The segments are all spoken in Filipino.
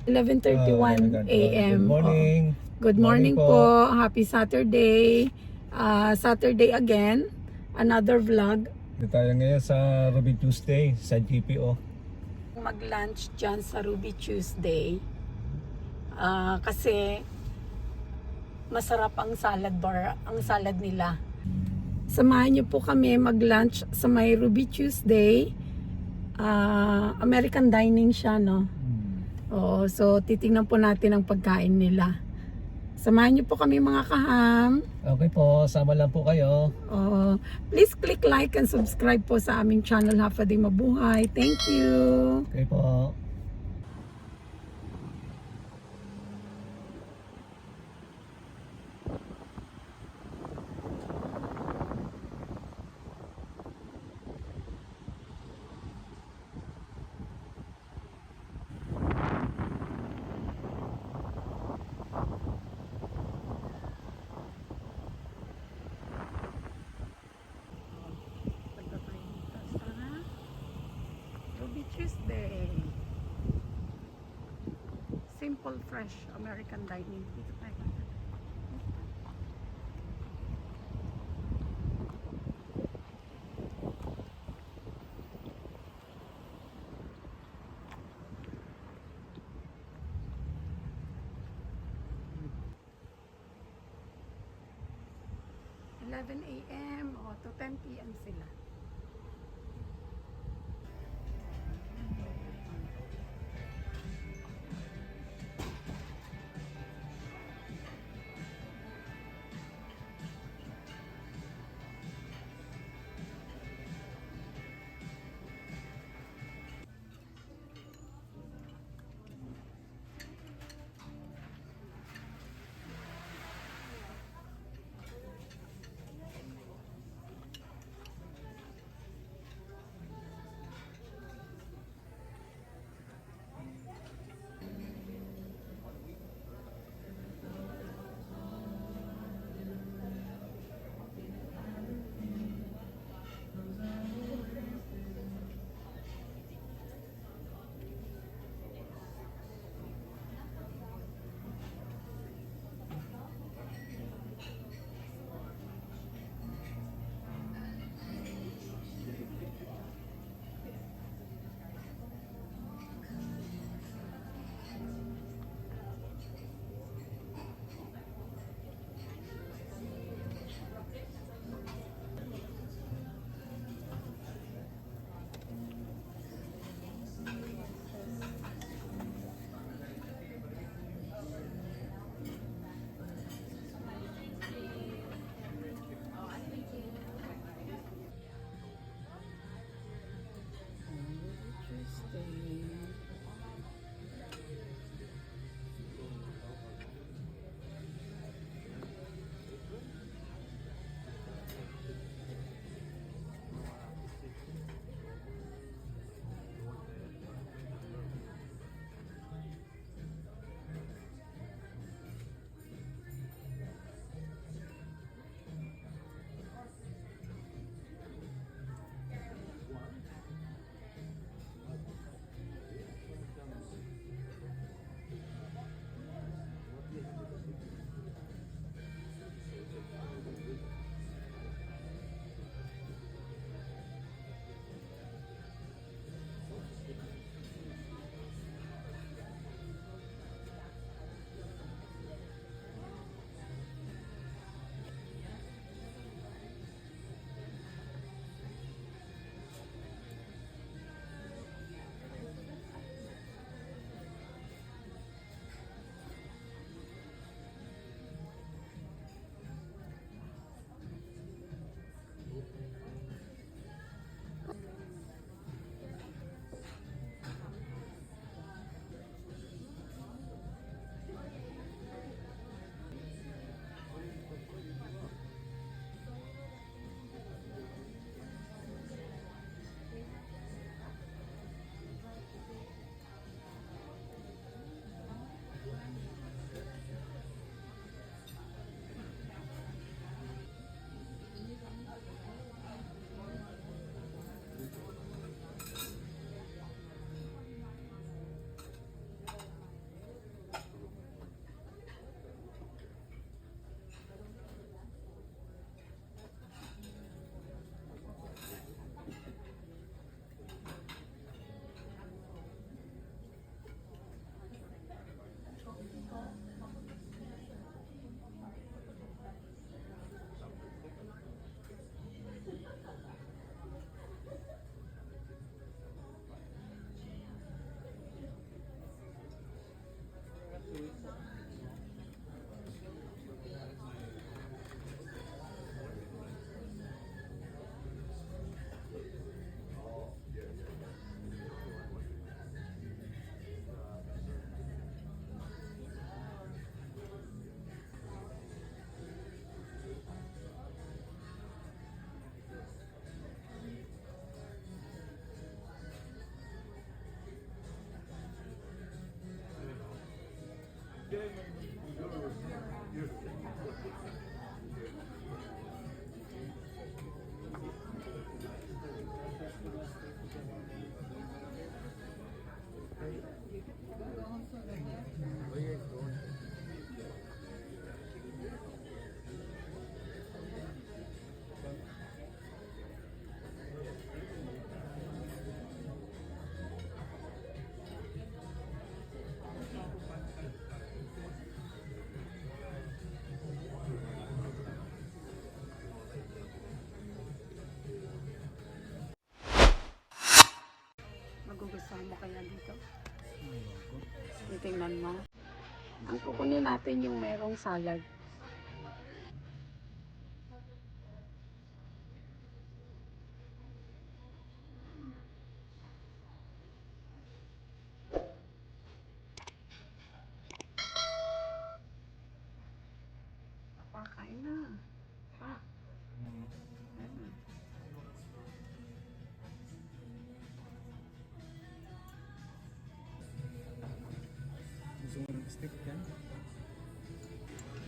11:31 a.m. Good morning. Good morning po. Happy Saturday. Saturday again. Another vlog. Dito tayo ngayon sa Ruby Tuesday sa GPO. Mag-lunch dyan sa Ruby Tuesday. Kasi masarap ang salad bar, ang salad nila. Samahan niyo po kami mag-lunch sa may Ruby Tuesday. American dining siya, no? Oo, so titingnan po natin ang pagkain nila. Samahan niyo po kami mga kaham. Okay po, sama lang po kayo. Please click like and subscribe po sa aming channel Half a Day Mabuhay. Thank you. Okay po. Ruby Tuesday. Simple, fresh American dining. Dito tayo. A.m. to 10 p.m. sila. Magugustuhan mo kaya dito? Titingnan mo. Ang kukunin natin yung merong salad. Kain na. Ah. Gusto mo ng steak yan?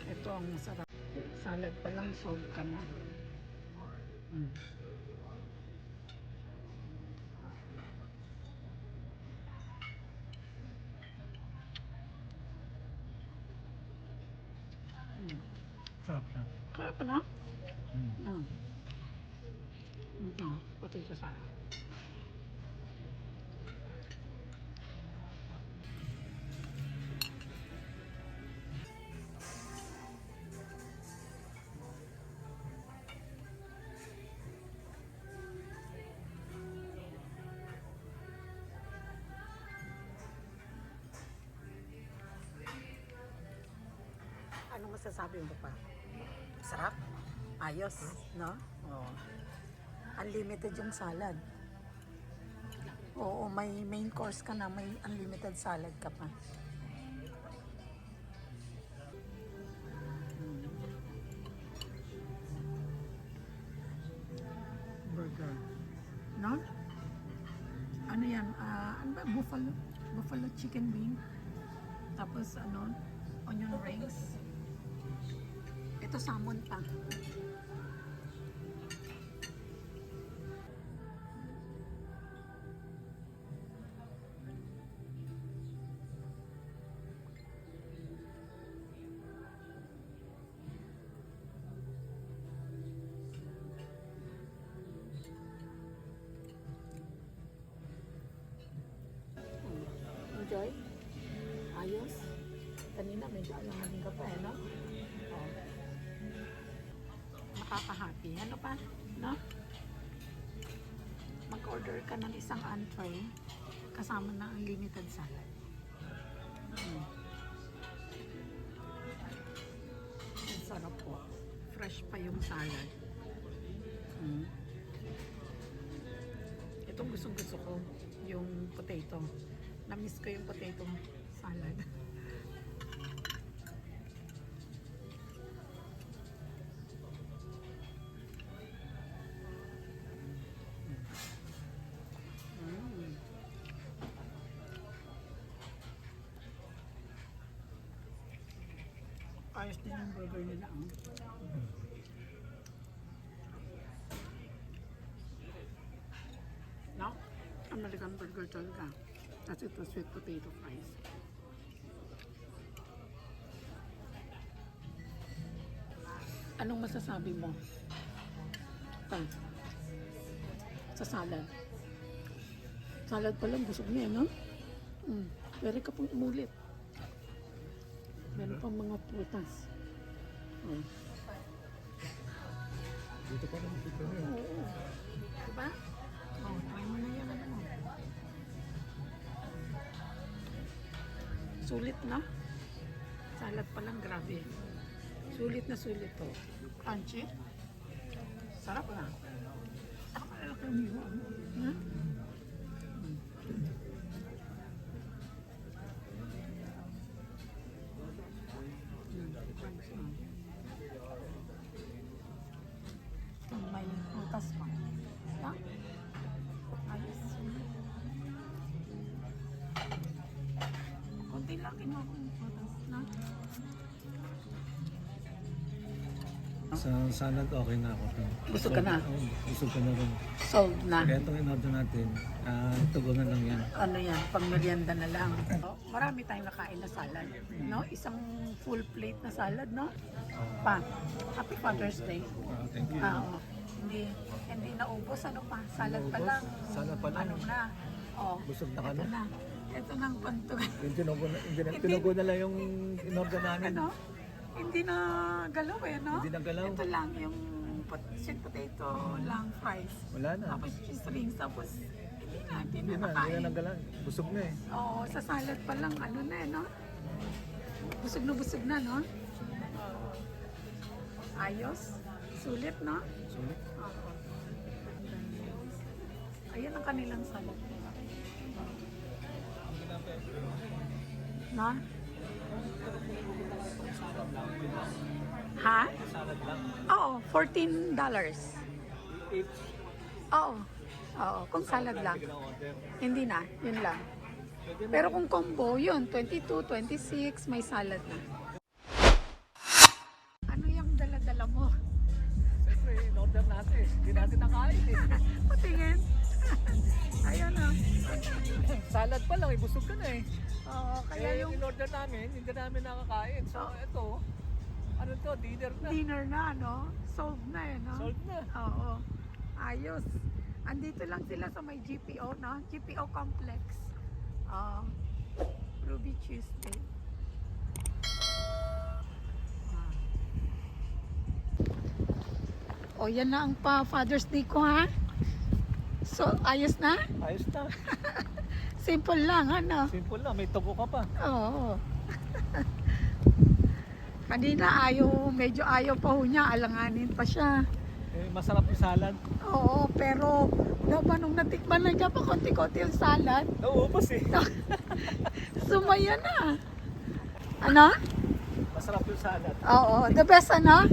Ito ang masarap. Salad pa lang, solve ka na. Mm. Sarap na. Kaya pa na? Mm. Pati sa salad. Anong masasabi mo pa? Sarap? Ayos, no? Oo. Unlimited yung salad. Oo, may main course ka na, may unlimited salad ka pa. Burger. No? Ano yan? Ano ba? Buffalo? Buffalo chicken wing. Tapos ano? Onion rings. Ito salmon pa. Enjoy? Ayos? Kanina medyo alanganin ka pa eh, no? Oh. Nakaka-happy. Ano pa? No? Mag-order ka ng isang entree kasama na unlimited salad. Ang sarap po. Fresh pa yung salad. Itong gustong-gusto ko, yung potato. Na-miss ko yung potato salad. Ayos din yung burger nila. No? American burger talaga. Kasi ito sweet potato fries. Anong masasabi mo? Sa salad. Salad pa lang, busog niya, no? Pwede ka pong umulit. Meron pang mga prutas. Dito pa naman dito rin. Oo. Diba? Try mo na yan. Ano? Sulit na. Salad pa lang, grabe. Sulit na sulit to. Crunchy. Sarap na. Ako yung hiwa. Ha? May prutas pa. Ha? Ayos. Kunti lang kinuha ko yung prutas. no? Sa salad, okay na ako. Busog ka na? Oo, busog ka na rin. Sold na. Kaya itong in-order natin, tugon na lang yan. Ano yan, pang merienda na lang. Marami tayong nakain na salad, no? Isang full plate na salad, no? Pa, Happy Father's Day. Thank you. Oo. Hindi naubos, ano pa? Salad pa lang. Salad pa lang. Ano na? Oh, Busog na ka ito na. na. Ito na ang pantugan. Yung tinugo na lang yung in-order namin. Ano? Hindi na galaw eh, no? Hindi na galaw. Ito lang yung sweet potato lang fries. Wala na. Tapos cheese rings, tapos hindi Hindi na na nakain. nagalan. Busog na eh. Oo, sa salad pa lang, ano na eh, no? Busog na, no? Ayos. Sulit, no? Sulit. Oo. Ayan ang kanilang salad. Na? Ha? Salad lang. Oo, $14. Oo. Oo, kung salad lang. Hindi na, yun lang. Pero kung combo, yun, 22, 26, may salad na. Ano yung dala-dala mo? Siyempre, in-order natin. Hindi natin nakain eh. Patingin. Ayun na. Salad pa lang, busog ka na eh. Oo, kaya yung in-order namin, hindi namin nakakain. So, ito, ano to, dinner na. dinner na, no? Sold na eh, no? Sold na. Oo. Ayos. Andito lang sila sa may GPO, no? GPO Complex. Ruby Tuesday. O, yan na ang pa-Father's Day ko, ha? So, ayos na? Ayos na. Simple lang, ano? Simple lang, may tugo ka pa. Oo. Kanina medyo ayaw pa ho niya, alanganin pa siya. Eh, masarap yung salad. Oo, pero diba nung natikman na niya pa konti-konti yung salad, Nauubos eh. sumaya na. Ano? Masarap yung salad. Oo, the best ano?